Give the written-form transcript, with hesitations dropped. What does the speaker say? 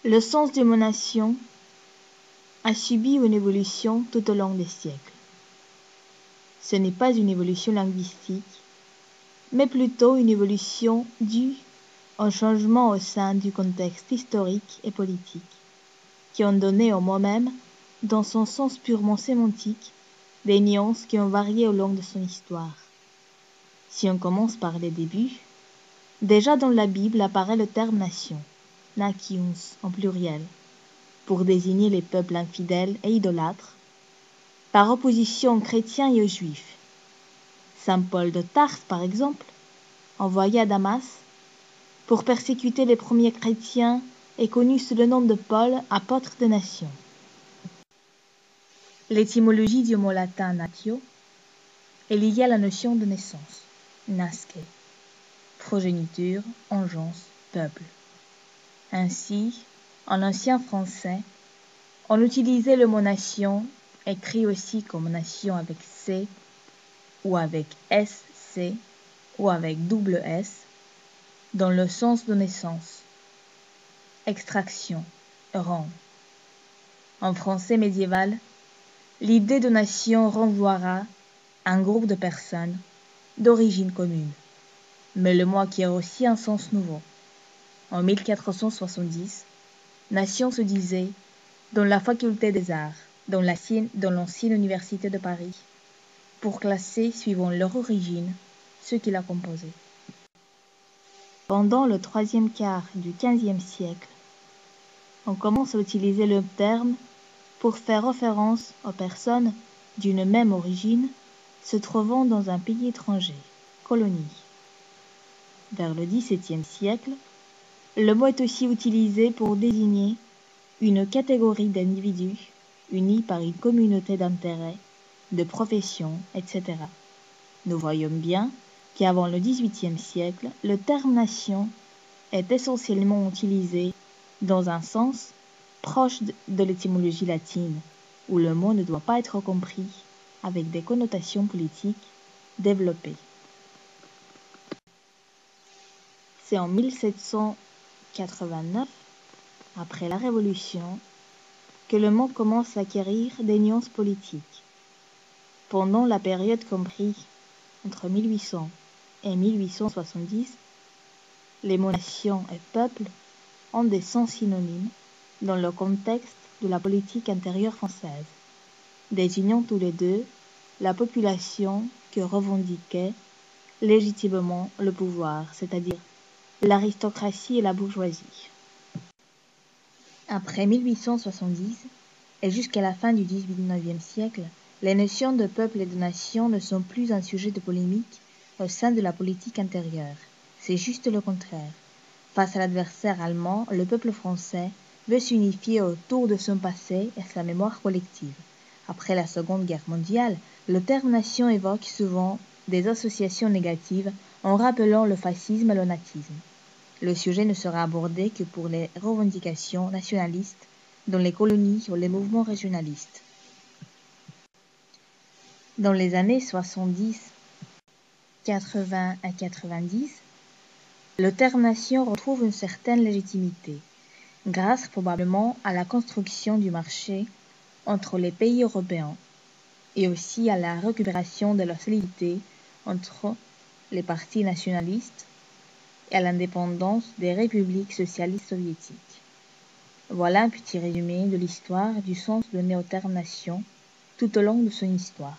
Le sens du mot nation a subi une évolution tout au long des siècles. Ce n'est pas une évolution linguistique, mais plutôt une évolution due au changement au sein du contexte historique et politique, qui ont donné au mot même, dans son sens purement sémantique, des nuances qui ont varié au long de son histoire. Si on commence par les débuts, déjà dans la Bible apparaît le terme nation, nations en pluriel, pour désigner les peuples infidèles et idolâtres, par opposition aux chrétiens et aux juifs. Saint Paul de Tarse, par exemple, envoyé à Damas pour persécuter les premiers chrétiens, est connu sous le nom de Paul, apôtre des nations. L'étymologie du mot latin natio est liée à la notion de naissance, nasce, progéniture, engeance, peuple. Ainsi, en ancien français, on utilisait le mot nation, écrit aussi comme nation avec C, ou avec SC, ou avec double S, dans le sens de naissance, extraction, rang. En français médiéval, l'idée de nation renvoiera à un groupe de personnes d'origine commune, mais le mot acquiert aussi un sens nouveau. En 1470, nation se disait dans la faculté des arts, dans l'ancienne université de Paris, pour classer, suivant leur origine, ceux qui la composaient. Pendant le troisième quart du XVe siècle, on commence à utiliser le terme pour faire référence aux personnes d'une même origine se trouvant dans un pays étranger, colonie. Vers le XVIIe siècle, le mot est aussi utilisé pour désigner une catégorie d'individus unis par une communauté d'intérêts, de professions, etc. Nous voyons bien qu'avant le XVIIIe siècle, le terme nation est essentiellement utilisé dans un sens proche de l'étymologie latine, où le mot ne doit pas être compris avec des connotations politiques développées. C'est en 1789, après la Révolution, que le mot commence à acquérir des nuances politiques. Pendant la période comprise entre 1800 et 1870, les mots nation et peuple ont des sens synonymes dans le contexte de la politique intérieure française, désignant tous les deux la population que revendiquait légitimement le pouvoir, c'est-à-dire l'aristocratie et la bourgeoisie. Après 1870 et jusqu'à la fin du XIXe siècle, les notions de peuple et de nation ne sont plus un sujet de polémique au sein de la politique intérieure. C'est juste le contraire. Face à l'adversaire allemand, le peuple français veut s'unifier autour de son passé et sa mémoire collective. Après la Seconde Guerre mondiale, le terme nation évoque souvent des associations négatives en rappelant le fascisme et le nazisme. Le sujet ne sera abordé que pour les revendications nationalistes dans les colonies ou les mouvements régionalistes. Dans les années 70, 80 et 90, le terme nation retrouve une certaine légitimité, grâce probablement à la construction du marché entre les pays européens et aussi à la récupération de la solidité entre les partis nationalistes et à l'indépendance des républiques socialistes soviétiques. Voilà un petit résumé de l'histoire du sens donné au terme nation tout au long de son histoire.